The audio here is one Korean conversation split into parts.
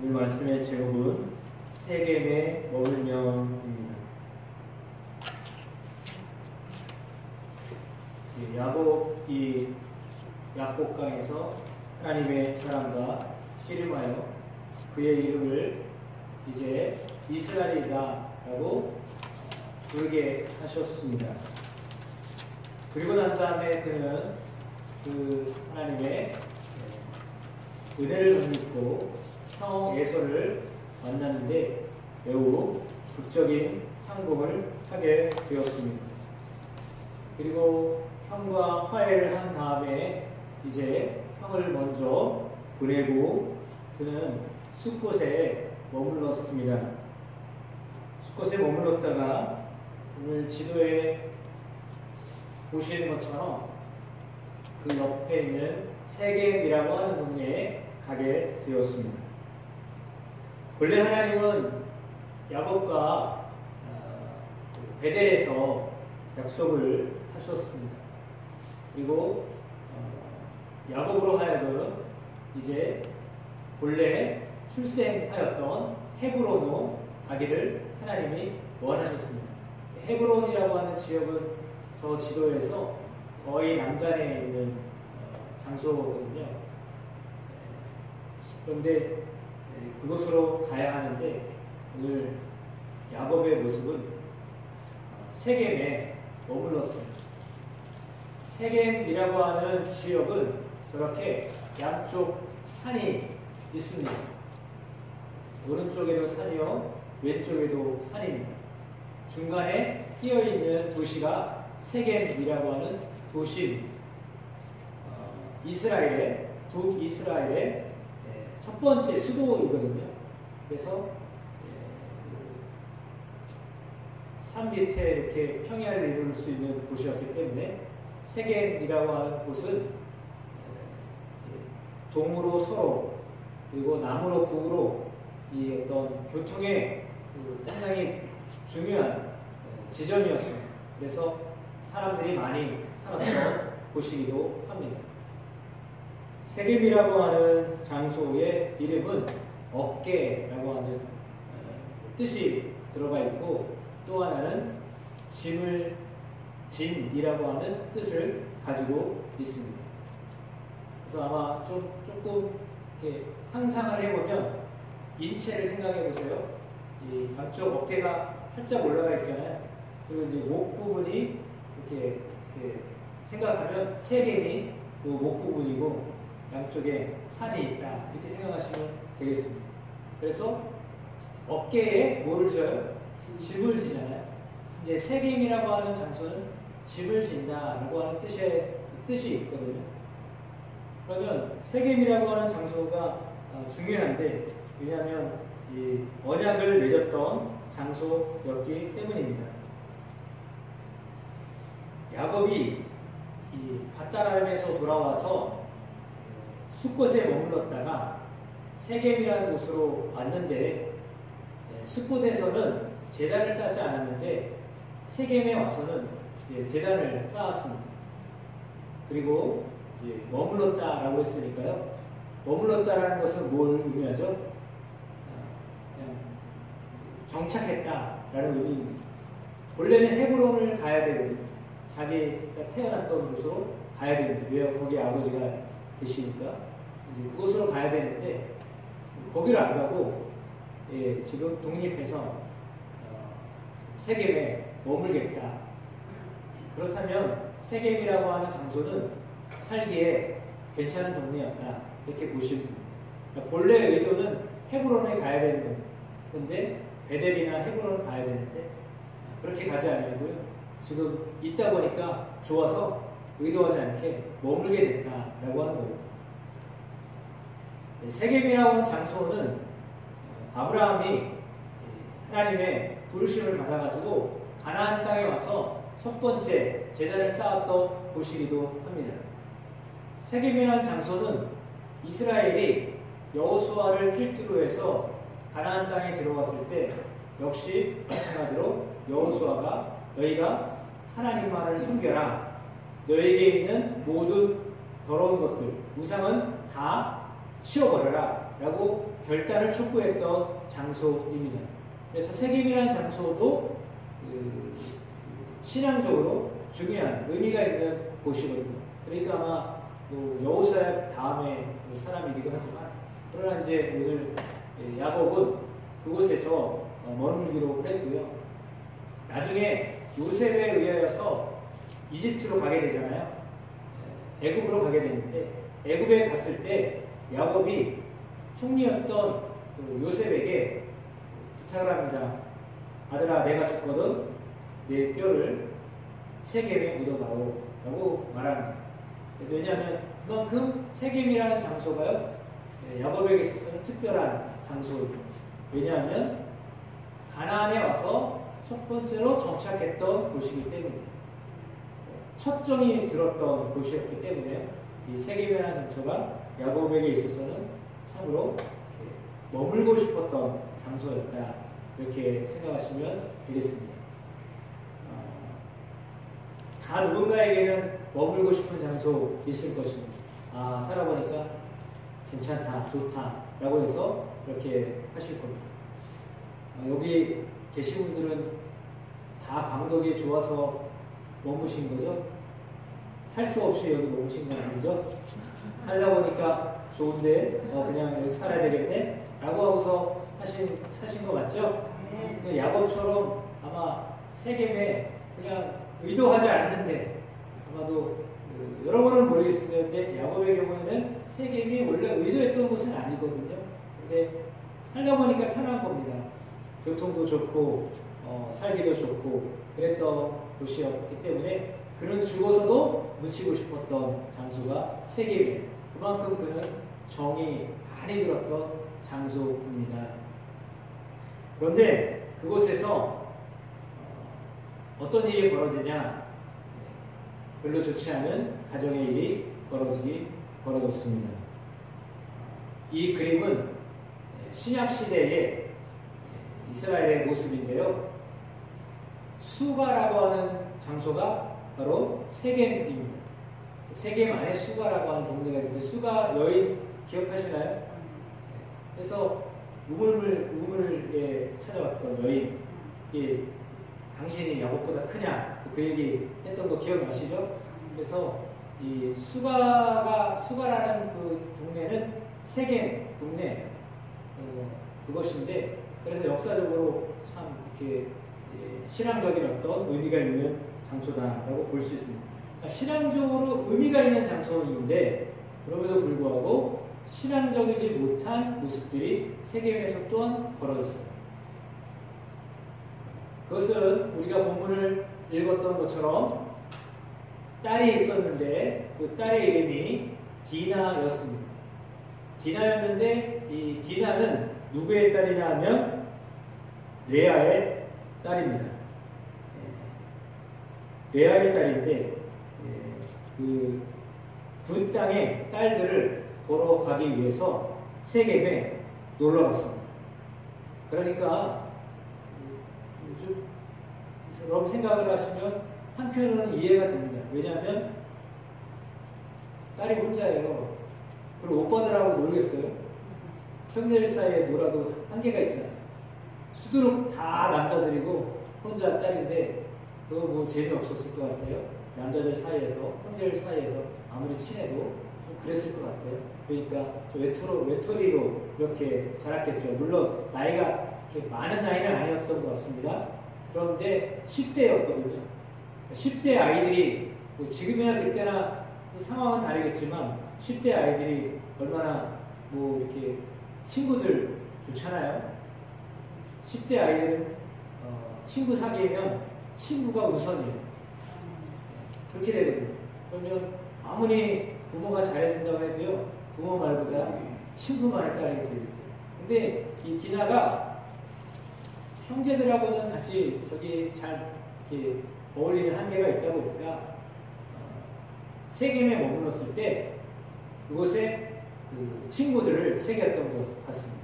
오늘 말씀의 제목은 세겜에 머물며입니다. 야곱이 약곡강에서 하나님의 사람과 씨름하여 그의 이름을 이제 이스라엘이다라고 부르게 하셨습니다. 그리고 난 다음에 그는 그 하나님의 은혜를 덧입고 형 에서를 만났는데 매우 극적인 상봉을 하게 되었습니다. 그리고 형과 화해를 한 다음에 이제 형을 먼저 보내고 그는 숫곳에 머물렀습니다. 숫곳에 머물렀다가 오늘 지도에 보시는 것처럼 그 옆에 있는 세겜이라고 하는 동네에 가게 되었습니다. 본래 하나님은 야곱과 베델에서 약속을 하셨습니다. 그리고 야곱으로 하여금 이제 본래 출생하였던 헤브론으로 가기를 하나님이 원하셨습니다. 헤브론이라고 하는 지역은 저 지도에서 거의 남단에 있는 장소거든요. 그런데 그곳으로 가야 하는데 오늘 야곱의 모습은 세겜에 머물렀습니다. 세겜이라고 하는 지역은 저렇게 양쪽 산이 있습니다. 오른쪽에도 산이요, 왼쪽에도 산입니다. 중간에 끼어있는 도시가 세겜이라고 하는 도시입니다. 이스라엘의 북이스라엘의 첫 번째 수도이거든요. 그래서 산 밑에 이렇게 평야를 이룰 수 있는 곳이었기 때문에 세겜이라고 하는 곳은 동으로 서로 그리고 남으로 북으로 이 어떤 교통의 상당히 중요한 지점이었습니다. 그래서 사람들이 많이 살았던 곳이기도 합니다. 세겜이라고 하는 장소의 이름은 어깨라고 하는 뜻이 들어가 있고 또 하나는 진이라고 하는 뜻을 가지고 있습니다. 그래서 아마 조금 이렇게 상상을 해보면 인체를 생각해 보세요. 이 양쪽 어깨가 살짝 올라가 있잖아요. 그리고 이제 목 부분이 이렇게 생각하면 세겜이 그 목 부분이고 양쪽에 산이 있다 이렇게 생각하시면 되겠습니다. 그래서 어깨에 뭐를 지어요? 집을 지잖아요. 이제 세겜이라고 하는 장소는 집을 진다라고 하는 뜻이 있거든요. 그러면 세겜이라고 하는 장소가 중요한데 왜냐하면 이 언약을 맺었던 장소였기 때문입니다. 야곱이 이 밧다람에서 돌아와서 숫곳에 머물렀다가 세겜이라는 곳으로 왔는데 숫곳에서는 제단을 쌓지 않았는데 세겜에 와서는 이제 제단을 쌓았습니다. 그리고 이제 머물렀다라고 했으니까요. 머물렀다라는 것은 뭘 의미하죠? 그냥 정착했다라는 의미입니다. 본래는 헤브론을 가야 되거든요. 자기가 태어났던 곳으로 가야 됩니다. 왜요? 거기 아버지가 계시니까. 이제 그곳으로 가야 되는데 거기를 안 가고 지금 독립해서 세겜에 머물겠다. 그렇다면 세겜이라고 하는 장소는 살기에 괜찮은 동네였다. 이렇게 보시면 됩니다. 그러니까 본래 의도는 헤브론에 가야 되는 겁니다. 그런데 베델이나 헤브론을 가야 되는데 그렇게 가지 않으려고요. 지금 있다 보니까 좋아서 의도하지 않게 머물게 됐다라고 하는 겁니다. 세겜이라고 하는 장소는 아브라함이 하나님의 부르심을 받아가지고 가나안 땅에 와서 첫 번째 제단을 쌓았던 곳이기도 합니다. 세겜이라는 장소는 이스라엘이 여호수아를 필두로 해서 가나안 땅에 들어갔을 때 역시 마찬가지로 여호수아가 너희가 하나님만을 섬겨라. 너에게 있는 모든 더러운 것들, 우상은 다 치워버려라. 라고 결단을 촉구했던 장소입니다. 그래서 세겜이라는 장소도 신앙적으로 중요한 의미가 있는 곳이거든요. 그러니까 아마 여호수아 다음에 사람이기도 하지만, 그러나 이제 오늘 야곱은 그곳에서 머물기로 했고요. 나중에 요셉에 의하여서 이집트로 가게 되잖아요. 애굽으로 가게 되는데, 애굽에 갔을 때 야곱이 총리였던 요셉에게 부탁을 합니다. 아들아, 내가 죽거든 내 뼈를 세겜에 묻어다오 라고 말합니다. 왜냐하면 그만큼 세겜이라는 장소가요, 야곱에게 있어서는 특별한 장소입니다. 왜냐하면 가나안에 와서 첫 번째로 정착했던 곳이기 때문에, 첫 정이 들었던 곳이었기 때문에 이 세겜이라는 장소가 야곱에게 있어서는 참으로 머물고 싶었던 장소였다, 이렇게 생각하시면 되겠습니다. 다 누군가에게는 머물고 싶은 장소 있을 것입니다. 살아보니까 괜찮다, 좋다 라고 해서 이렇게 하실 겁니다. 여기 계신 분들은 다 광덕이 좋아서 머무신 거죠? 할 수 없이 여기 머무신 건 아니죠? 살다 보니까 좋은데 그냥 여기 살아야 되겠네 라고 하고서 사신 거 맞죠? 야곱처럼 아마 세겜에 그냥 의도하지 않았는데, 아마도 여러분은 모르겠는데 야곱의 경우에는 세겜이 원래 의도했던 곳은 아니거든요. 근데 살다 보니까 편한 겁니다. 교통도 좋고 살기도 좋고 그랬던 곳이었기 때문에 그는 죽어서도 묻히고 싶었던 장소가 세겜이에요. 그만큼 그는 정이 많이 들었던 장소입니다. 그런데 그곳에서 어떤 일이 벌어지냐, 별로 좋지 않은 가정의 일이 벌어졌습니다. 이 그림은 신약시대의 이스라엘의 모습인데요. 수가라고 하는 장소가 바로 세겜입니다. 세겜 안에 수가라고 하는 동네가 있는데, 수가 여인 기억하시나요? 그래서 우물에 찾아왔던 여인, 당신이 야곱보다 크냐, 그 얘기 했던 거 기억나시죠? 그래서 이 수가라는 그 동네는 세겜 동네 그것인데, 그래서 역사적으로 참 이렇게 신앙적인 어떤 의미가 있는 장소다라고 볼 수 있습니다. 그러니까 신앙적으로 의미가 있는 장소인데, 그럼에도 불구하고 신앙적이지 못한 모습들이 세겜에서 또한 벌어졌어요. 그것은 우리가 본문을 읽었던 것처럼 딸이 있었는데 그 딸의 이름이 디나였습니다. 디나였는데 이 디나는 누구의 딸이냐 하면 레아의 딸입니다. 레아의 딸인데 그 땅의 딸들을 보러 가기 위해서 세겜에 놀러 갔습니다. 그러니까 여러분 생각을 하시면 한편으로는 이해가 됩니다. 왜냐하면 딸이 혼자예요. 그리고 오빠들하고 놀겠어요? 형제들 사이에 놀아도 한계가 있잖아요. 수두룩 다 남자들이고 혼자 딸인데 그거 뭐 재미없었을 것 같아요. 남자들 사이에서, 형제들 사이에서 아무리 친해도 좀 그랬을 것 같아요. 그러니까 외톨이로 이렇게 자랐겠죠. 물론 나이가 이렇게 많은 나이는 아니었던 것 같습니다. 그런데 10대였거든요. 10대 아이들이 뭐 지금이나 그때나 상황은 다르겠지만 10대 아이들이 얼마나 뭐 이렇게 친구들 좋잖아요. 10대 아이들은 친구 사귀면 친구가 우선이에요. 그렇게 되거든요. 그러면 아무리 부모가 잘해준다고 해도요, 부모 말보다 친구만을 따르게 되어 있어요. 근데 이 디나가 형제들하고는 같이 잘 이렇게 어울리는 한계가 있다 보니까 세겜에 머물렀을 때 그곳에 그 친구들을 새겼던 것 같습니다.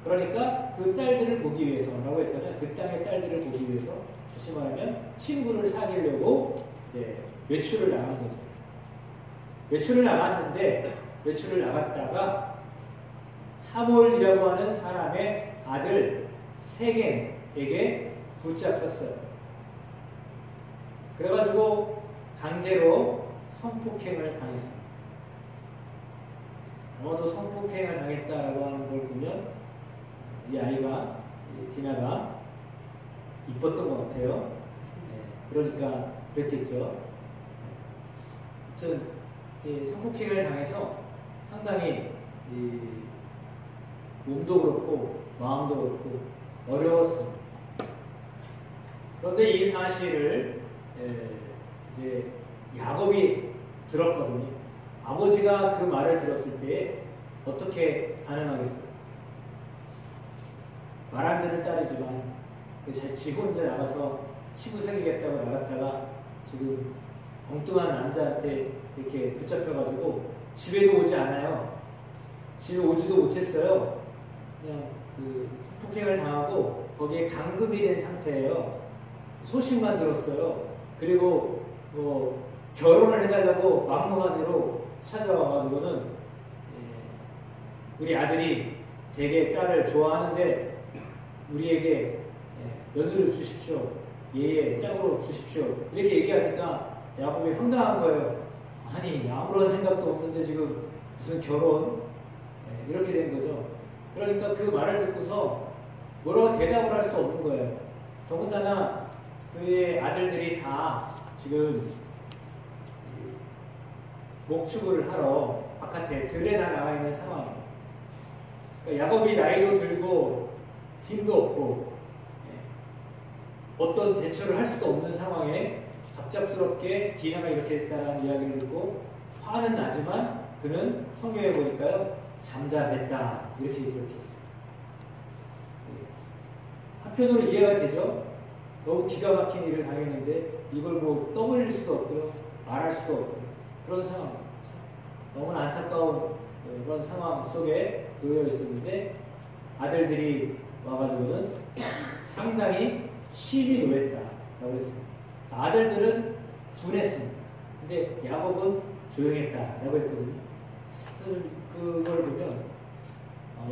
그러니까 그 딸들을 보기 위해서라고 했잖아요. 그 땅의 딸들을 보기 위해서, 다시 말하면 친구를 사귀려고 외출을 나간 거죠. 외출을 나갔다가 하몰이라고 하는 사람의 아들 세겜에게 붙잡혔어요. 그래가지고 강제로 성폭행을 당했습니다. 아마도 성폭행을 당했다라고 하는 걸 보면 이 아이가, 이 디나가 이뻤던 것 같아요. 그러니까 그랬겠죠. 아무튼 성폭행을 당해서 상당히 몸도 그렇고 마음도 그렇고 어려웠습니다. 그런데 이 사실을 이제 야곱이 들었거든요. 아버지가 그 말을 들었을 때 어떻게 반응하겠어요? 말 안 듣는 딸이지만 지 혼자 나가서 친구 사귀겠다고 나갔다가 지금 엉뚱한 남자한테 이렇게 붙잡혀가지고 집에도 오지 않아요. 집에 오지도 못했어요. 그냥 그 폭행을 당하고 거기에 감금이 된 상태예요. 소식만 들었어요. 그리고 결혼을 해달라고 막무가내로 찾아와가지고는 우리 아들이 되게 딸을 좋아하는데 우리에게 며느리를 주십시오. 얘의 짝으로 주십시오. 이렇게 얘기하니까 야곱이 황당한 거예요. 아니 아무런 생각도 없는데 지금 무슨 결혼 이렇게 된 거죠. 그러니까 그 말을 듣고서 뭐라고 대답을 할 수 없는 거예요. 더군다나 그의 아들들이 다 지금 목축을 하러 바깥에 들에 다 나가 있는 상황이에요. 그러니까 야곱이 나이도 들고 힘도 없고 어떤 대처를 할 수도 없는 상황에 갑작스럽게 디나가 이렇게 됐다는 이야기를 듣고 화는 나지만 그는 성경에 보니까요 잠잠했다 이렇게 기록했어요. 한편으로 이해가 되죠. 너무 기가 막힌 일을 당했는데 이걸 뭐 떠벌릴 수도 없고요 말할 수도 없고요 그런 상황 너무나 안타까운 그런 상황 속에 놓여 있었는데 아들들이 와가지고는 상당히 심히 노했다라고 했습니다. 아들들은 분했습니다. 근데 야곱은 조용했다라고 했거든요. 그래서 그걸 보면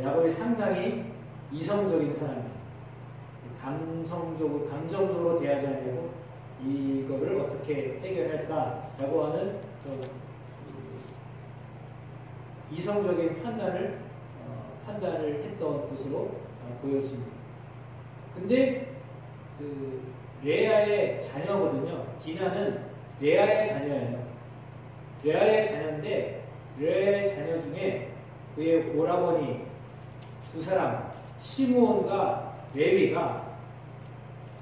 야곱이 상당히 이성적인 사람이에요. 감정적으로 대하지 않고 이거를 어떻게 해결할까라고 하는 이성적인 판단을 했던 것으로 보여집니다. 근데 그 레아의 자녀거든요. 디나는 레아의 자녀예요. 레아의 자녀인데 레아의 자녀 중에 그의 오라버니 두 사람 시므온과 레위가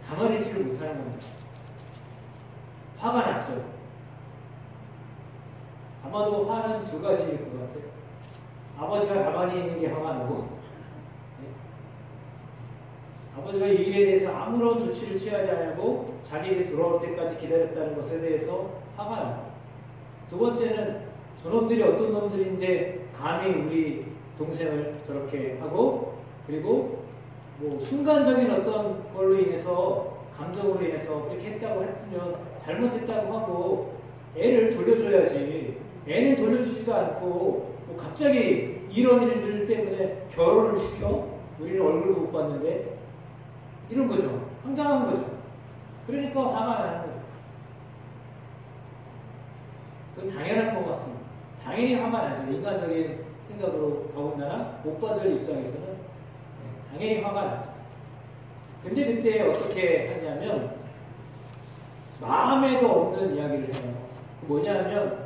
가만히 있지를 못하는 겁니다. 화가 났죠. 아마도 화는 두 가지일 것 같아요. 아버지가 가만히 있는 게 화가 나고 아버지가 이 일에 대해서 아무런 조치를 취하지 않고 자기에게 돌아올 때까지 기다렸다는 것에 대해서 화가 나고 두 번째는 저놈들이 어떤 놈들인데 감히 우리 동생을 저렇게 하고 그리고 뭐 순간적인 어떤 걸로 인해서 감정으로 인해서 이렇게 했다고 했으면 잘못했다고 하고 애를 돌려줘야지 애는 돌려주지도 않고 뭐 갑자기 이런 일들 때문에 결혼을 시켜? 우리는 얼굴도 못 봤는데 이런 거죠. 황당한 거죠. 그러니까 화가 나는 거예요. 그건 당연한 것 같습니다. 당연히 화가 나죠. 인간적인 생각으로 더군다나 오빠들 입장에서는 당연히 화가 나죠. 근데 그때 어떻게 하냐면 마음에도 없는 이야기를 해요. 뭐냐면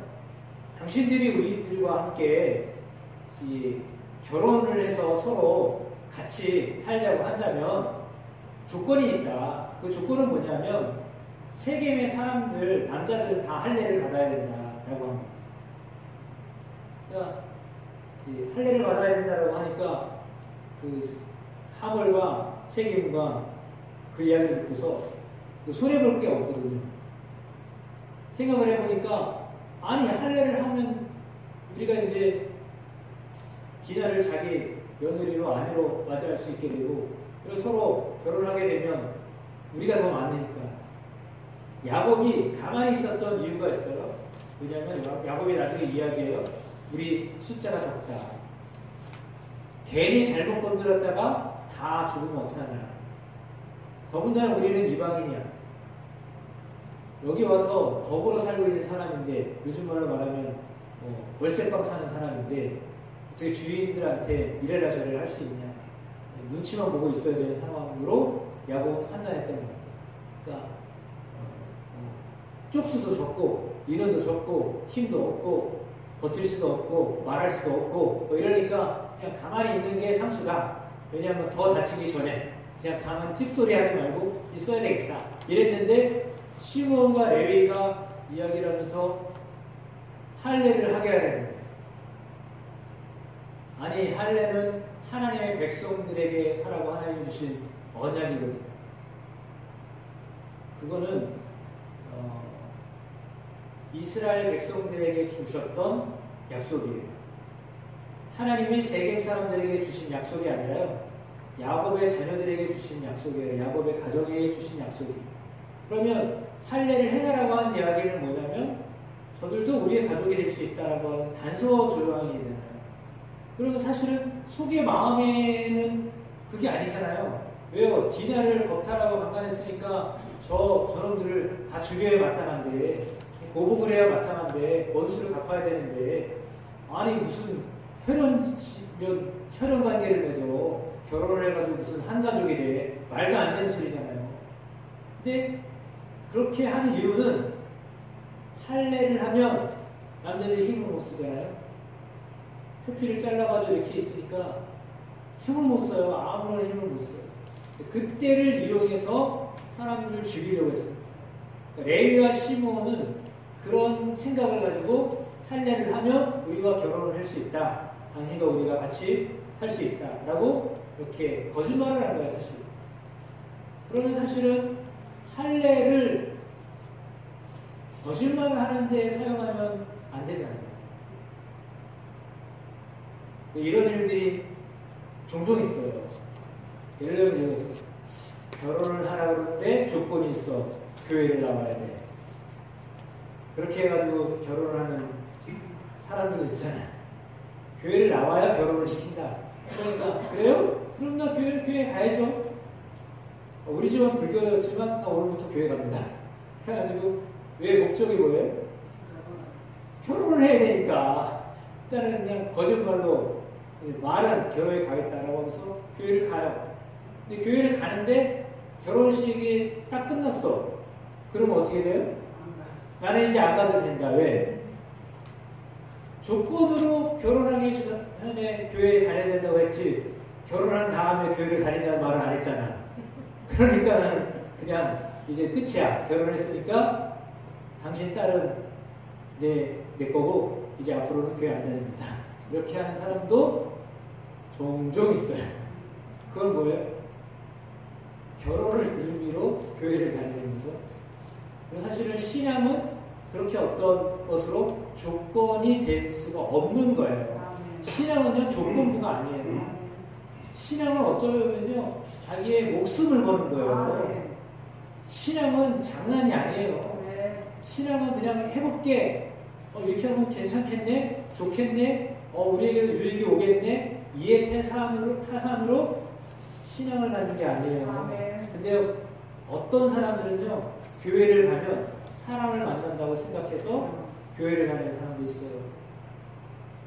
당신들이 우리들과 함께 이 결혼을 해서 서로 같이 살자고 한다면 조건이 있다. 그 조건은 뭐냐면 세겜의 사람들, 남자들은 다 할례를 받아야 된다라고 합니다. 그러니까 할례를 받아야 된다라고 하니까 그 하몰과 세겜과 그 이야기를 듣고서 손해볼 게 없거든요. 생각을 해보니까 아니 할례를 하면 우리가 이제 디나를 자기 며느리로 아내로 맞이할 수 있게 되고 그리고 서로 결혼하게 되면 우리가 더 많으니까 야곱이 가만히 있었던 이유가 있어요. 왜냐하면 야곱이 나중에 이야기해요. 우리 숫자가 적다. 괜히 잘못 건드렸다가 다 죽으면 어떡하냐. 더군다나 우리는 이방인이야. 여기 와서 더불어 살고 있는 사람인데, 요즘 말로 말하면 월세방 사는 사람인데 어떻게 주인들한테 이래라 저래라 할 수 있냐. 눈치만 보고 있어야 되는 상황으로 야곱은 판단했던 것 같아요. 그러니까 쪽수도 적고 인원도 적고 힘도 없고 버틸 수도 없고 말할 수도 없고 이러니까 그냥 가만히 있는 게 상수다. 왜냐하면 더 다치기 전에 그냥 가만히 찍소리 하지 말고 있어야 되겠다. 이랬는데 시므온과 레위가 이야기를 하면서 할례를 하게 하는 거예요. 아니 할례는 하나님의 백성들에게 하라고 하나님 주신 언약이거든요. 그거는 이스라엘 백성들에게 주셨던 약속이에요. 하나님이 세겜 사람들에게 주신 약속이 아니라요. 야곱의 자녀들에게 주신 약속이에요. 야곱의 가정에게 주신 약속이에요. 그러면 할례를 해내라고 하는 이야기는 뭐냐면 저들도 우리의 가족이 될 수 있다라고 하는 단서 조항이잖아요. 그러면 사실은 속의 마음에는 그게 아니잖아요. 왜요? 디나를 겁탈하고 강간했으니까 저놈들을 다 죽여야 마땅한데, 보복을 해야 마땅한데, 원수를 갚아야 되는데, 아니 무슨 혈연 관계를 맺어 결혼을 해가지고 무슨 한 가족이 돼. 말도 안 되는 소리잖아요. 근데 그렇게 하는 이유는 할례를 하면 남자들이 힘을 못 쓰잖아요. 표피를 잘라가지고 이렇게 있으니까 힘을 못 써요. 아무런 힘을 못 써요. 그때를 이용해서 사람들을 죽이려고 했습니다. 그러니까 레위와 시므온은 그런 생각을 가지고 할례를 하면 우리가 결혼을 할 수 있다. 당신과 우리가 같이 살 수 있다. 라고 이렇게 거짓말을 한 거예요, 사실. 그러면 사실은 할례를 거짓말을 하는 데 사용하면 안 되잖아요. 이런 일들이 종종 있어요. 예를 들면 결혼을 하라고 그러는데 조건이 있어. 교회를 나와야 돼. 그렇게 해가지고 결혼을 하는 사람들도 있잖아요. 교회를 나와야 결혼을 시킨다. 그러니까 그래요? 그럼 나 교회 가야죠. 우리 집은 불교였지만 나 오늘부터 교회 갑니다. 해가지고 왜 목적이 뭐예요? 결혼을 해야 되니까 일단은 그냥 거짓말로 말은 교회에 가겠다라고 하면서 교회를 가요. 근데 교회를 가는데 결혼식이 딱 끝났어. 그러면 어떻게 돼요? 나는 이제 안 가도 된다. 왜? 조건으로 결혼하기 전에 교회에 다녀야 된다고 했지 결혼한 다음에 교회를 다닌다는 말은 안 했잖아. 그러니까 나는 그냥 이제 끝이야. 결혼했으니까 당신 딸은 내 거고 이제 앞으로는 교회 안 다닙니다. 이렇게 하는 사람도 종종 있어요. 그건 뭐예요? 결혼을 의미로 교회를 다니는 거죠. 사실은 신앙은 그렇게 어떤 것으로 조건이 될 수가 없는 거예요. 신앙은요, 조건부가 아니에요. 신앙은 어쩌면요, 자기의 목숨을 거는 거예요. 신앙은 장난이 아니에요. 신앙은 그냥 해볼게. 이렇게 하면 괜찮겠네? 좋겠네? 우리에게도 유익이 오겠네? 이해 타산으로 신앙을 갖는 게 아니에요. 근데 어떤 사람들은요, 교회를 가면 사람을 만난다고 생각해서 교회를 가는 사람도 있어요.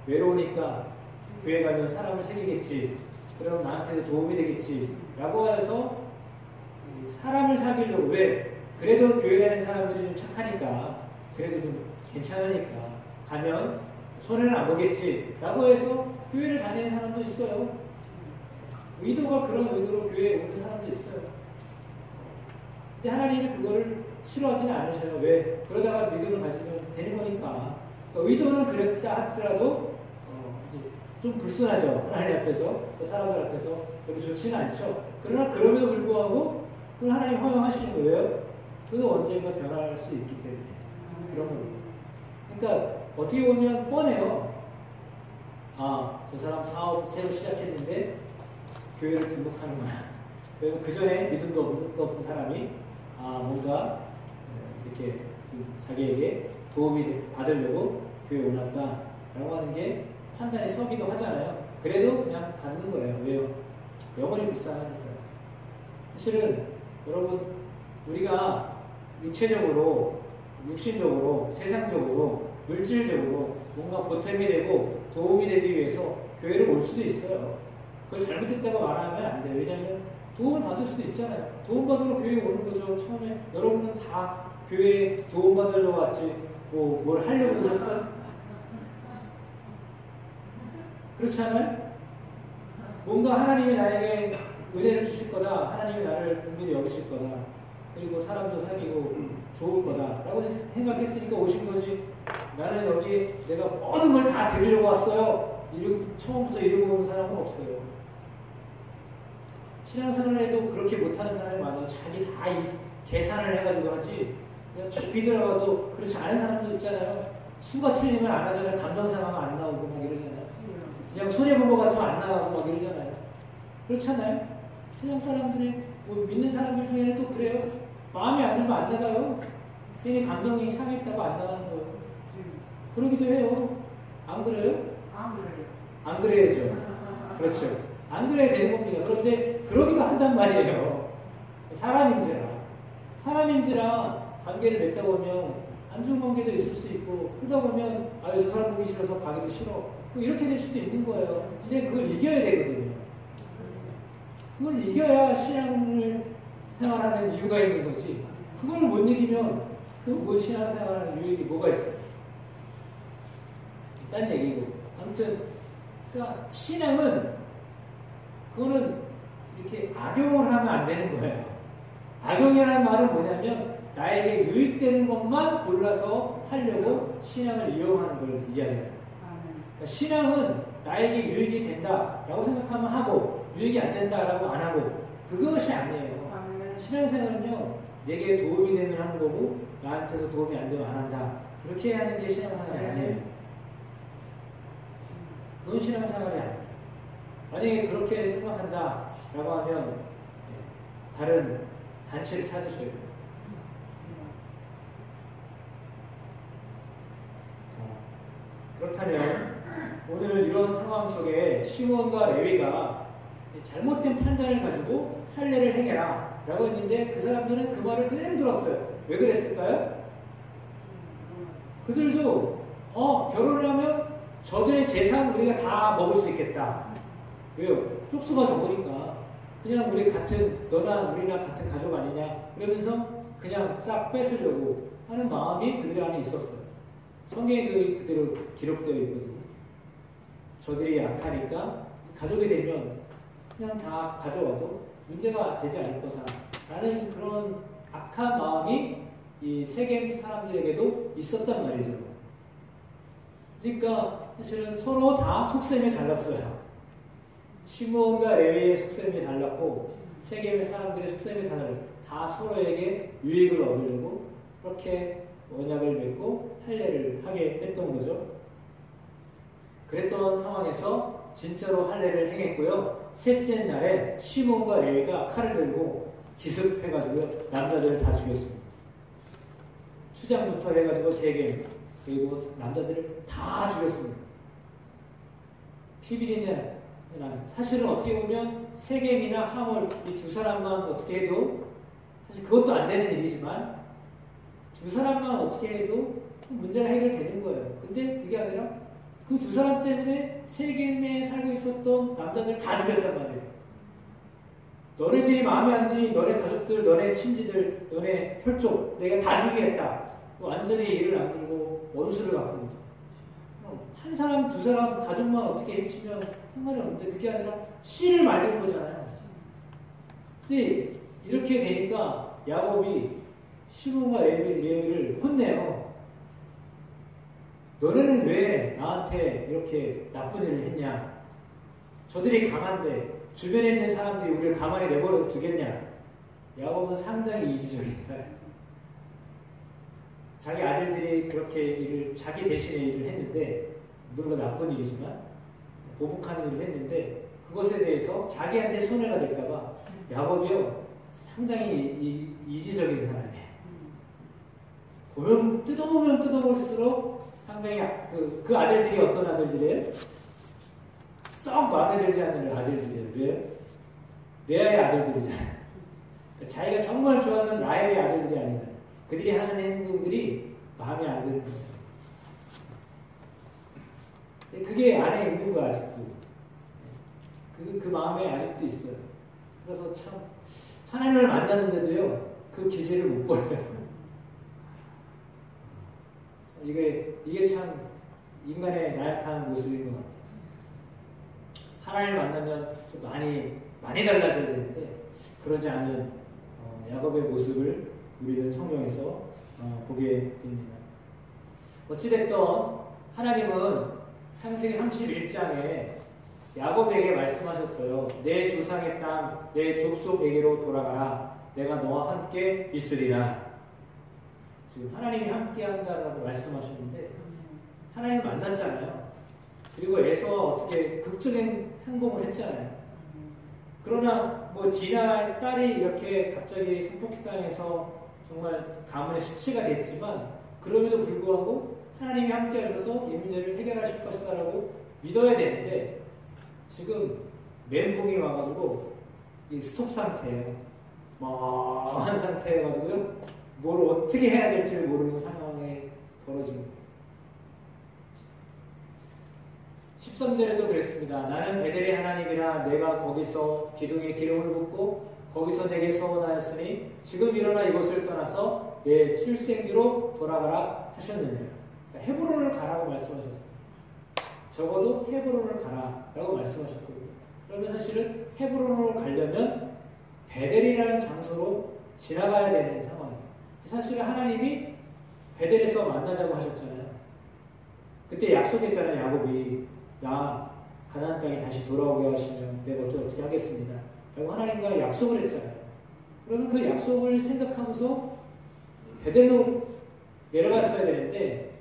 외로우니까 교회 가면 사람을 사귀겠지. 그럼 나한테도 도움이 되겠지. 라고 해서 사람을 사귀려고. 왜? 그래도 교회 가는 사람들이 좀 착하니까, 그래도 좀 괜찮으니까 가면 손해는 안 보겠지. 라고 해서 교회를 다니는 사람도 있어요. 의도가 그런 의도로 교회에 오는 사람도 있어요. 근데 하나님이 그거를 싫어하지는 않으셔요. 왜? 그러다가 믿음을 가지면 되는 거니까. 그러니까 의도는 그랬다 하더라도 좀 불순하죠. 하나님 앞에서, 사람들 앞에서 별로 좋지는 않죠. 그러나 그럼에도 불구하고 그걸 하나님 허용하시는 거예요. 그거 언젠가 변할 수 있기 때문에 그런 겁니다. 그러니까 어떻게 보면 뻔해요. 저 사람 사업 새로 시작했는데 교회를 등록하는구나. 그리고 그 전에 믿음도 없는 사람이 뭔가 이렇게 자기에게 도움이 받으려고 교회에 올랐다라고 하는 게 판단이 서기도 하잖아요. 그래도 그냥 받는 거예요. 왜요? 영원히 불쌍하니까. 사실은 여러분 우리가 육체적으로, 육신적으로, 세상적으로, 물질적으로 뭔가 보탬이 되고 도움이 되기 위해서 교회를 올 수도 있어요. 그걸 잘못했다고 말하면 안 돼요. 왜냐하면 도움을 받을 수도 있잖아요. 도움 받으러 교회에 오는 거죠. 처음에 여러분은 다 교회에 도움 받으러 왔지 뭘 하려고 오셨어요? 그렇지 않아요? 뭔가 하나님이 나에게 은혜를 주실 거다. 하나님이 나를 긍휼히 여기실 거다. 그리고 사람도 사귀고 좋을 거다. 라고 생각했으니까 오신 거지. 나는 여기 내가 모든 걸 다 드리려고 왔어요. 처음부터 이러고 오는 사람은 없어요. 신앙생활에도 그렇게 못하는 사람이 많아요. 자기 다 계산을 해가지고 하지. 그냥 깊이 들어가도 그렇지 않은 사람도 있잖아요. 수가 틀리면 안 하잖아요. 감정상하면 안 나오고 막 이러잖아요. 그냥 손해본 것 같으면 안 나가고 막 이러잖아요. 그렇잖아요. 세상 사람들이 뭐 믿는 사람들 중에는 또 그래요. 마음에 안 들면 안 나가요. 괜히 감정이 상했다고 안 나가는 거예요. 그러기도 해요. 안 그래요? 안 그래요. 안 그래야죠. 그렇죠. 안 그래야 되는 겁니다. 그런데 그러기도 한단 말이에요. 사람인지라 관계를 맺다 보면 안 좋은 관계도 있을 수 있고 그러다 보면 저 사람 보기 싫어서 가기도 싫어. 뭐 이렇게 될 수도 있는 거예요. 근데 그걸 이겨야 되거든요. 그걸 이겨야 신앙을 생활하는 이유가 있는 거지. 그걸 못 이기면 그 신앙 생활하는 유익이 뭐가 있어요? 딴 얘기고. 아무튼 그러니까 신앙은 그거는 이렇게 악용을 하면 안 되는 거예요. 악용이라는 말은 뭐냐면 나에게 유익되는 것만 골라서 하려고 신앙을 이용하는 걸 이야기해요. 그러니까 신앙은 나에게 유익이 된다라고 생각하면 하고 유익이 안 된다라고 안 하고 그것이 아니에요. 신앙생활은요 내게 도움이 되면 하는 거고 나한테도 도움이 안 되면 안 한다. 그렇게 하는 게 신앙생활이 아니에요. 그건 신앙생활이 아니에요. 만약에 그렇게 생각한다라고 하면 다른 단체를 찾으셔야 돼요. 그렇다면 오늘 이런 상황 속에 시몬과 레위가 잘못된 판단을 가지고 할례를 행해라 라고 했는데 그 사람들은 그 말을 그대로 들었어요. 왜 그랬을까요? 그들도 결혼을 하면 저들의 재산 우리가 다 먹을 수 있겠다. 왜요? 쪽수가 적으니까 그냥 우리 같은 너나 우리나 같은 가족 아니냐 그러면서 그냥 싹 뺏으려고 하는 마음이 그들 안에 있었어요. 성경에 그대로 기록되어 있거든요. 저들이 약하니까 가족이 되면 그냥 다 가져와도 문제가 되지 않을 거다라는 그런 악한 마음이 이 세겜 사람들에게도 있었단 말이죠. 그러니까 사실은 서로 다 속셈이 달랐어요. 시므온과 레위의 속셈이 달랐고 세겜의 사람들의 속셈이 달랐어요. 다 서로에게 유익을 얻으려고 그렇게 언약을 맺고 할례를 하게 했던 거죠. 그랬던 상황에서 진짜로 할례를 행했고요. 셋째 날에 시몬과 레위가 칼을 들고 기습해가지고요. 남자들을 다 죽였습니다. 추장부터 해가지고 세겜 그리고 남자들을 다 죽였습니다. 피비린내 사실은 어떻게 보면 세겜이나 하몰 이 두 사람만 어떻게 해도 사실 그것도 안 되는 일이지만 두 사람만 어떻게 해도 문제가 해결되는 거예요. 근데 그게 아니라 그 두 사람 때문에 세겜에 살고 있었던 남자들 다 죽였단 말이에요. 너네들이 마음에 안 드니 너네 가족들, 너네 친지들, 너네 혈족 내가 다 죽이겠다. 완전히 일을 안 들고 원수를 갚은 거죠. 한 사람, 두 사람 가족만 어떻게 해치면 상관이 없는데 그게 아니라 씨를 말린 거잖아요. 근데 이렇게 되니까 야곱이 시몬과 레위를 혼내요. 너네는 왜 나한테 이렇게 나쁜 일을 했냐? 저들이 강한데 주변에 있는 사람들이 우리를 가만히 내버려 두겠냐? 야곱은 상당히 이지적인 사람. 자기 아들들이 그렇게 자기 대신에 일을 했는데 물론 나쁜 일이지만 보복하는 일을 했는데 그것에 대해서 자기한테 손해가 될까봐 야곱이요 상당히 이지적인 사람이에요. 보면 뜯어볼수록 상당히 그 아들들이 어떤 아들들이에요? 썩 마음에 들지 않는 아들들이에요. 왜요? 레아의 아들들이잖아요. 그러니까 자기가 정말 좋아하는 라헬의 아들들이 아니잖아요. 그들이 하는 행동들이 마음에 안 드는 거예요. 그게 안에 있는 거야, 아직도. 그 마음에 아직도 있어요. 그래서 참, 하나님을 만났는데도요, 그 기질을 못 버려요. 이게 참 인간의 나약한 모습인 것 같아요. 하나님을 만나면 좀 많이 달라져야 되는데, 그러지 않은 야곱의 모습을 우리는 성경에서 보게 됩니다. 어찌됐든 하나님은 창세기 31장에 야곱에게 말씀하셨어요. 내 조상의 땅, 내 족속에게로 돌아가라. 내가 너와 함께 있으리라. 지금 하나님이 함께 한다라고 말씀하셨는데 하나님을 만났잖아요. 그리고 에서와 어떻게 극적인 성공을 했잖아요. 그러나 뭐 디나의 딸이 이렇게 갑자기 성폭행당해서 정말 가문의 수치가 됐지만 그럼에도 불구하고 하나님이 함께 하셔서 이 문제를 해결하실 것이다라고 믿어야 되는데 지금 멘붕이 와가지고 이 스톱 상태예요. 멍한 상태여가지고요. 뭘 어떻게 해야 될지를 모르는 상황에 벌어진 거예요. 13절에도 그랬습니다. 나는 베델의 하나님이라 내가 거기서 기둥에 기름을 붓고 거기서 내게 서원하였으니 지금 일어나 이곳을 떠나서 내 출생지로 돌아가라 하셨느니라. 그러니까 헤브론을 가라고 말씀하셨어요. 적어도 헤브론을 가라라고 말씀하셨거든요. 그러면 사실은 헤브론으로 가려면 베델이라는 장소로 지나가야 되는 상황이에요. 사실은 하나님이 베델에서 만나자고 하셨잖아요. 그때 약속했잖아요. 야곱이 나 가나안 땅에 다시 돌아오게 하시면 내가 어떻게 하겠습니다. 라고 하나님과 약속을 했잖아요. 그러면 그 약속을 생각하면서 베델로 내려갔어야 되는데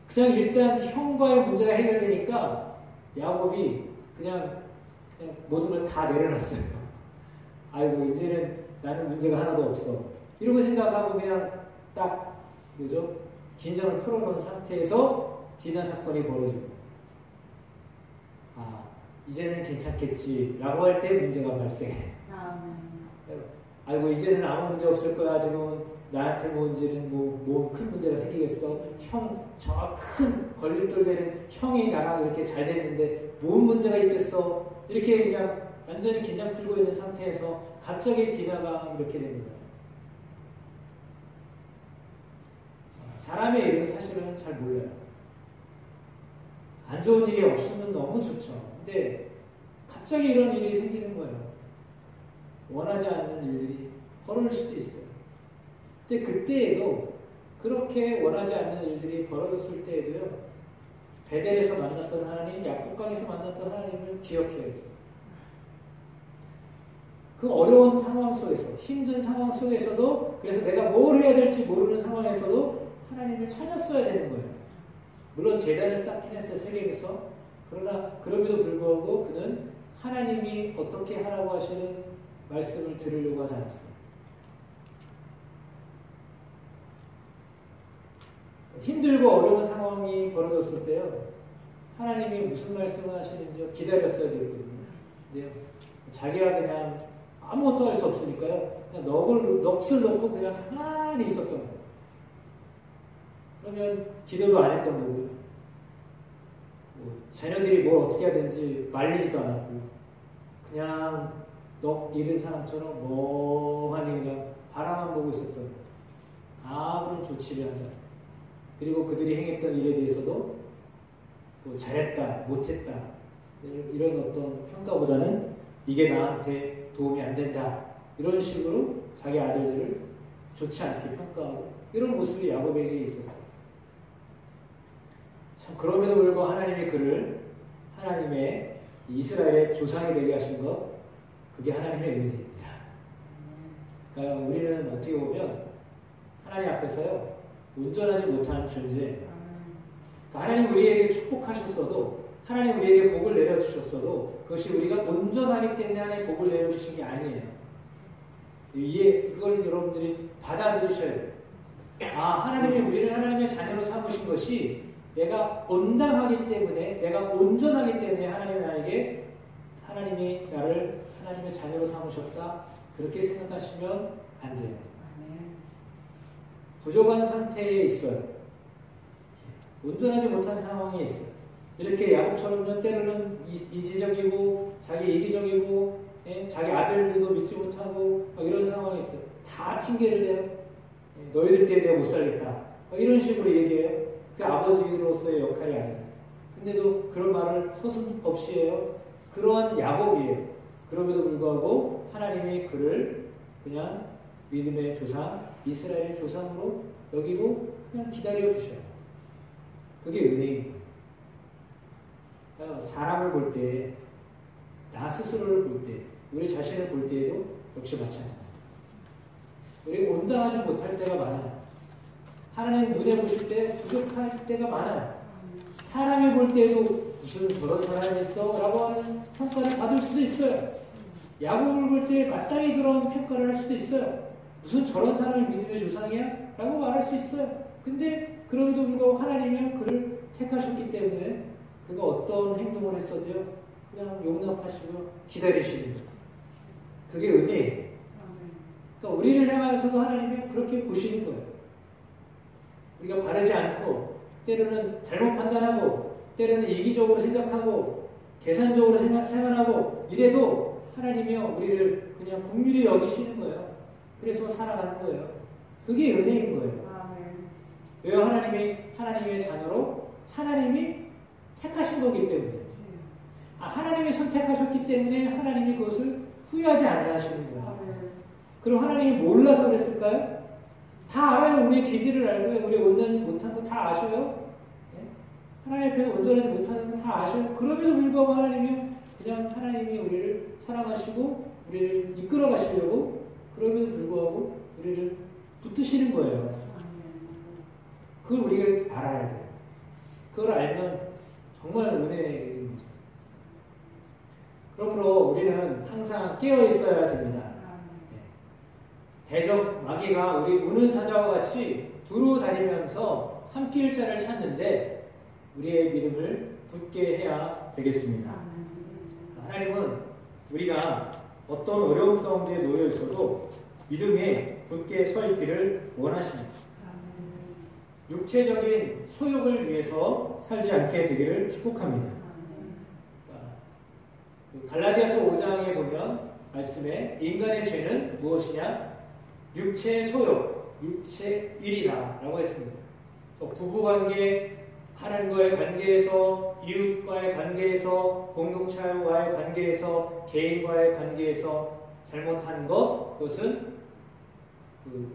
그냥 일단 형과의 문제가 해결되니까 야곱이 그냥 모든 걸 다 내려놨어요. 아이고 이제는 나는 문제가 하나도 없어. 이러고 생각하고 그냥 딱 뭐죠? 긴장을 풀어놓은 상태에서 디나 사건이 벌어지고 이제는 괜찮겠지라고 할 때 문제가 발생해. 아이고 이제는 아무 문제 없을 거야. 지금 나한테 뭐 이제는 뭐 큰 문제가 생기겠어. 저 큰 걸림돌 되는 형이 나랑 이렇게 잘 됐는데 뭔 문제가 있겠어. 이렇게 그냥 완전히 긴장 풀고 있는 상태에서 갑자기 디나가 이렇게 된 거예요. 사람의 일은 사실은 잘 몰라요. 안 좋은 일이 없으면 너무 좋죠. 근데 갑자기 이런 일이 생기는 거예요. 원하지 않는 일들이 벌어질 수도 있어요. 근데 그때에도 그렇게 원하지 않는 일들이 벌어졌을 때에도요. 베델에서 만났던 하나님, 야복강에서 만났던 하나님을 기억해야죠. 그 어려운 상황 속에서, 힘든 상황 속에서도 그래서 내가 뭘 해야 될지 모르는 상황에서도 하나님을 찾았어야 되는 거예요. 물론 제단을 쌓긴 했어요. 세겜에서. 그러나 그럼에도 불구하고 그는 하나님이 어떻게 하라고 하시는 말씀을 들으려고 하지 않았어요. 힘들고 어려운 상황이 벌어졌을 때요. 하나님이 무슨 말씀을 하시는지 기다렸어야 되거든요. 근데 자기가 그냥 아무것도 할 수 없으니까요. 그냥 넋을 놓고 그냥 가만히 있었던 거예요. 그러면 기도도 안 했던 거고요. 자녀들이 뭘 어떻게 하든지 말리지도 않았고 그냥 넋 잃은 사람처럼 멍하니 그냥 바라만 보고 있었던 거예요. 아무런 조치를 하지 않아요. 그리고 그들이 행했던 일에 대해서도 뭐 잘했다, 못했다 이런 어떤 평가보다는 이게 나한테 도움이 안 된다 이런 식으로 자기 아들들을 좋지 않게 평가하고 이런 모습이 야곱에게 있었어요. 참 그럼에도 불구하고 하나님의 그를 하나님의 이스라엘의 조상이 되게 하신 것 그게 하나님의 은혜입니다. 그러니까 우리는 어떻게 보면 하나님 앞에서요 온전하지 못한 존재. 그러니까 하나님 우리에게 축복하셨어도 하나님 우리에게 복을 내려주셨어도 그것이 우리가 온전하기 때문에 하나님 복을 내려주신 게 아니에요. 그걸 여러분들이 받아들이셔야 돼요. 하나님이 우리를 하나님의 자녀로 삼으신 것이 내가 온당하기 때문에, 내가 온전하기 때문에 하나님이 나를 하나님의 자녀로 삼으셨다. 그렇게 생각하시면 안 돼요. 부족한 상태에 있어요. 온전하지 못한 상황에 있어요. 이렇게 야곱처럼요, 때로는 이지적이고, 자기 이기적이고, 자기 아들들도 믿지 못하고, 이런 상황에 있어요. 다 핑계를 대요. 너희들 때문에 내가 못 살겠다. 이런 식으로 얘기해요. 그 아버지로서의 역할이 아니죠. 근데도 그런 말을 서슴없이 해요. 그러한 야곱이에요. 그럼에도 불구하고 하나님이 그를 그냥 믿음의 조상, 이스라엘의 조상으로 여기고 그냥 기다려 주셔요. 그게 은혜인 거예요. 그러니까 사람을 볼 때, 나 스스로를 볼 때, 우리 자신을 볼 때에도 역시 마찬가지예요. 우리 온당하지 못할 때가 많아요. 하나님 눈에 보실 때 부족할 때가 많아요. 사람이 볼 때에도 무슨 저런 사람이 있어? 라고 하는 평가를 받을 수도 있어요. 야곱을 볼 때 마땅히 그런 평가를 할 수도 있어요. 무슨 저런 사람이 믿음의 조상이야? 라고 말할 수 있어요. 근데 그럼에도 불구하고 하나님은 그를 택하셨기 때문에 그가 어떤 행동을 했어도요, 그냥 용납하시고 기다리시는 거예요. 그게 은혜예요. 그러니까 우리를 향해서도 하나님은 그렇게 보시는 거예요. 우리가 바르지 않고, 때로는 잘못 판단하고, 때로는 이기적으로 생각하고, 계산적으로 생각하고, 이래도 하나님이요, 우리를 그냥 긍휼히 여기시는 거예요. 그래서 살아가는 거예요. 그게 은혜인 거예요. 왜요? 하나님의 자녀로 하나님이 택하신 거기 때문에. 하나님이 선택하셨기 때문에 하나님이 그것을 후회하지 않아 하시는 거예요. 그럼 하나님이 몰라서 그랬을까요? 다 알아요. 우리의 기질을 알고요. 우리 온전하지 못한 거 다 아셔요. 하나님 앞에 온전하지 못하는 거 다 아셔요. 그럼에도 불구하고 하나님이 우리를 사랑하시고 우리를 이끌어 가시려고, 그럼에도 불구하고 우리를 붙드시는 거예요. 그걸 우리가 알아야 돼요. 그걸 알면 정말 은혜인 거죠. 그러므로 우리는 항상 깨어 있어야 됩니다. 대적 마귀가 우리 우는 사자와 같이 두루 다니면서 삼킬자를 찾는데 우리의 믿음을 굳게 해야 되겠습니다. 하나님은 우리가 어떤 어려움 가운데 놓여 있어도 믿음에 굳게 서 있기를 원하십니다. 육체적인 소욕을 위해서 살지 않게 되기를 축복합니다. 갈라디아서 5장에 보면 말씀에 인간의 죄는 무엇이냐? 육체의 소욕, 육체의 일이다 라고 했습니다. 그래서 부부관계, 하나님과의 관계에서, 이웃과의 관계에서, 공동체와의 관계에서, 개인과의 관계에서 잘못하는 것, 그것은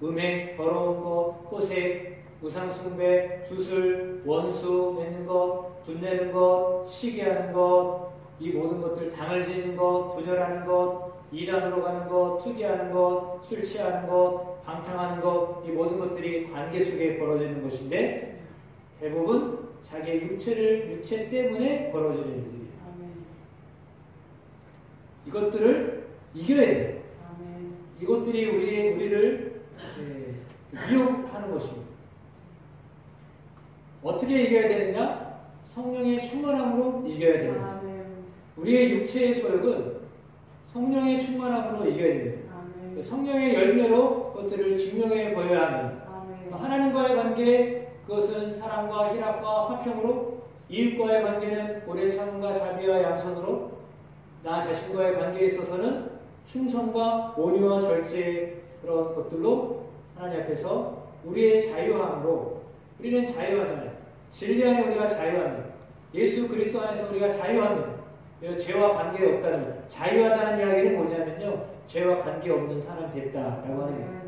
음행, 더러운 것, 호색, 우상숭배, 주술, 원수 맺는 것, 분내는 것, 시기하는 것, 이 모든 것들, 당을 지는 것, 분열하는 것, 이단으로 가는 것, 투기하는 것, 술 취하는 것, 방탕하는 것, 이 모든 것들이 관계 속에 벌어지는 것인데 대부분 자기의 육체 때문에 벌어지는 일들이에요. 이것들을 이겨야 돼요. 이것들이 우리를 미혹하는 것입니다. 어떻게 이겨야 되느냐? 성령의 충만함으로 이겨야 됩니다. 우리의 육체의 소욕은 성령의 충만함으로 이겨야 됩니다. 성령의 열매로 그것들을 증명해 보여야 합니다. 하나님과의 관계, 그것은 사랑과 희락과 화평으로, 이웃과의 관계는 오래 참음과 자비와 양선으로, 나 자신과의 관계에 있어서는 충성과 온유와 절제, 그런 것들로 하나님 앞에서 우리의 자유함으로, 우리는 자유하잖아요. 진리 안에 우리가 자유합니다. 예수 그리스도 안에서 우리가 자유합니다. 죄와 관계없다는, 자유하다는 이야기는 뭐냐면요, 죄와 관계없는 사람이 됐다라고 하는 거예요.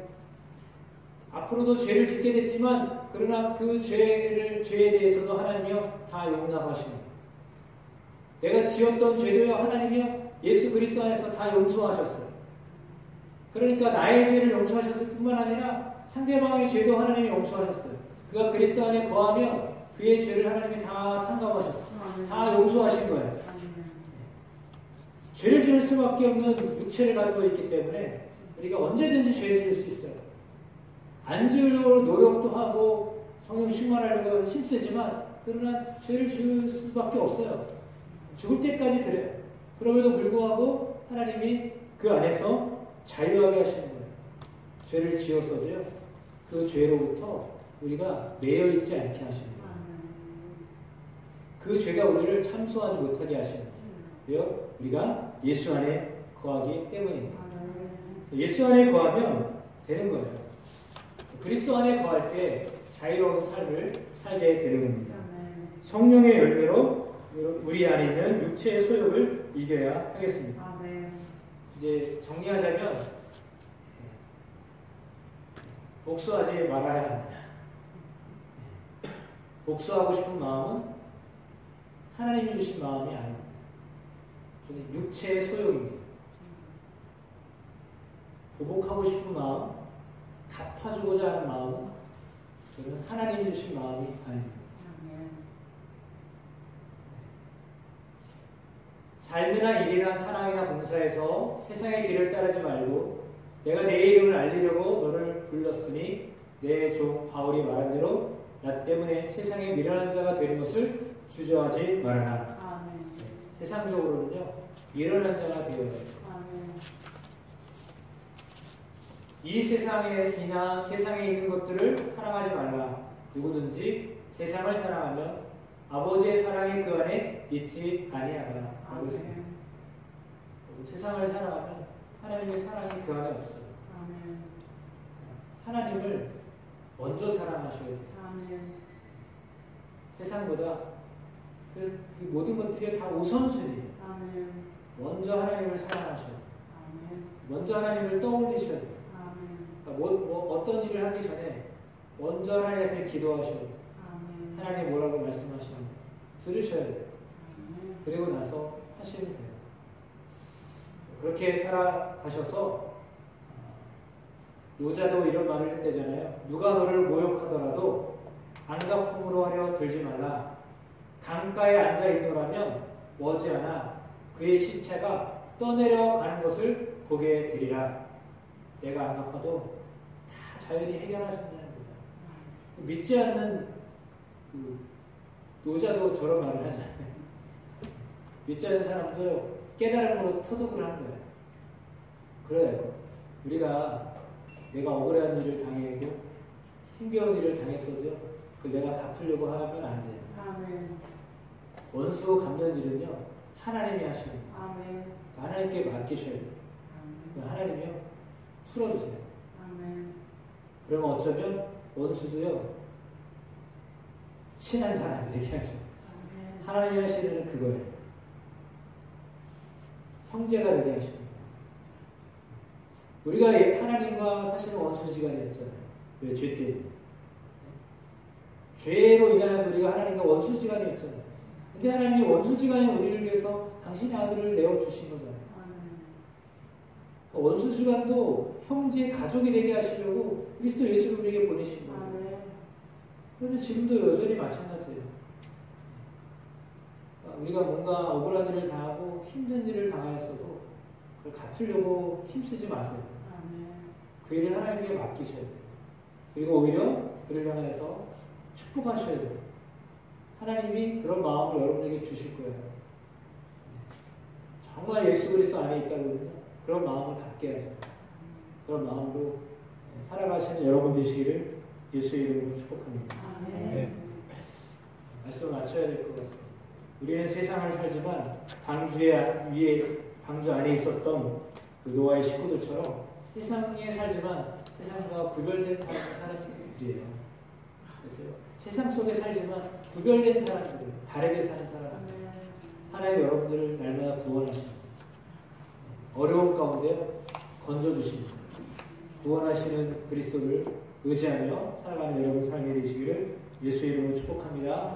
앞으로도 죄를 짓게 됐지만 그러나 그 죄에 대해서도 하나님이요 다 용납하십니다. 내가 지었던 죄도요 하나님이요 예수 그리스도 안에서 다 용서하셨어요. 그러니까 나의 죄를 용서하셨을 뿐만 아니라 상대방의 죄도 하나님이 용서하셨어요. 그가 그리스도 안에 거하며 그의 죄를 하나님이 다 탕감하셨어요. 다 용서하신 거예요. 죄를 지을 수밖에 없는 육체를 가지고 있기 때문에 우리가 언제든지 죄를 지을 수 있어요. 안 지으려고 노력도 하고 성령 충만하려고 힘쓰지만 그러나 죄를 지을 수밖에 없어요. 죽을 때까지 그래요. 그럼에도 불구하고 하나님이 그 안에서 자유하게 하시는 거예요. 죄를 지었어도요, 그 죄로부터 우리가 매여 있지 않게 하시는 거예요. 그 죄가 우리를 참소하지 못하게 하시는 거예요. 우리가 예수 안에 거하기 때문입니다. 예수 안에 거하면 되는 거예요. 그리스도 안에 거할 때 자유로운 삶을 살게 되는 겁니다. 성령의 열매로 우리 안에 있는 육체의 소욕을 이겨야 하겠습니다. 이제 정리하자면 복수하지 말아야 합니다. 복수하고 싶은 마음은 하나님이 주신 마음이 아닙니다. 육체의 소욕입니다. 보복하고 싶은 마음, 갚아주고자 하는 마음은 저는 하나님이 주신 마음이 아닙니다. 삶이나 일이나 사랑이나 봉사에서 세상의 길을 따르지 말고 내가 내 이름을 알리려고 너를 불렀으니 내 종 바울이 말한 대로 나 때문에 세상에 미련한 자가 되는 것을 주저하지 말아라. 세상적으로는요, 미련한 자가 되어야 돼요. 이 세상이나 세상에 있는 것들을 사랑하지 말라. 누구든지 세상을 사랑하면 아버지의 사랑이 그 안에 있지 아니하라. 라고 했습니다. 세상을 사랑하면 하나님의 사랑이 그 안에 없어요. 하나님을 먼저 사랑하셔야 돼요. 세상보다 그 모든 것들이 다 우선순위예요. 먼저 하나님을 사랑하셔야 돼요. 먼저 하나님을 떠올리셔야 돼요. 그러니까 어떤 일을 하기 전에 먼저 하나님 앞에 기도하셔야 돼요. 하나님 뭐라고 말씀하시는지 들으셔야 돼요. 그리고 나서 하시면 돼요. 그렇게 살아가셔서 노자도 이런 말을 했대잖아요. 누가 너를 모욕하더라도 안갚음으로 하려 들지 말라. 강가에 앉아 있노라면 머지않아 그의 시체가 떠내려가는 것을 보게 되리라. 내가 안 갚아도 다 자연히 해결하신다는 거예요. 믿지 않는 노자도 저런 말을 하잖아요. 믿지 않는 사람도 깨달음으로 터득을 하는 거예요. 그래요. 우리가 내가 억울한 일을 당하고 힘겨운 일을 당했어도요, 그걸 내가 갚으려고 하면 안 돼요. 원수 갚는 일은요, 하나님이 하시는 거예요. 하나님께 맡기셔야 돼요. 하나님이요, 풀어주세요. 그러면 어쩌면 원수도요, 친한 사람이 되게 하죠. 하나님이 하시는 그거예요. 형제가 되게 하시는 거예요. 우리가 하나님과 사실은 원수지간이었잖아요. 왜? 죄 때문에. 죄로 인하여서 우리가 하나님과 원수지간이었잖아요. 근데 하나님이 원수지간인 우리를 위해서 당신의 아들을 내어주신 거잖아요. 그러니까 원수지간도 형제, 가족이 되게 하시려고 그리스도 예수를 우리에게 보내신 거예요. 그런데 지금도 여전히 마찬가지예요. 그러니까 우리가 뭔가 억울한 일을 당하고 힘든 일을 당하였어도 그걸 갚으려고 힘쓰지 마세요. 그 일을 하나님께 맡기셔야 돼요. 그리고 오히려 그를 향해서 축복하셔야 돼요. 하나님이 그런 마음을 여러분에게 주실 거예요. 정말 예수 그리스도 안에 있다고요. 그런 마음을 갖게 하죠. 그런 마음으로 살아가시는 여러분 되시기를 예수의 이름으로 축복합니다. 말씀을 마쳐야 될 것 같습니다. 우리는 세상을 살지만 방주 안에 있었던 그 노아의 식구들처럼 세상에 살지만 세상과 구별된 사람들이에요. 그래서 세상 속에 살지만 구별된 사람들이에요. 다르게 사는 사람들. 하나님 여러분들을 날마다 구원하십니다. 어려운 가운데 건져주십니다. 구원하시는 그리스도를 의지하며 살아가는 여러분 삶이 되시기를 예수의 이름으로 축복합니다.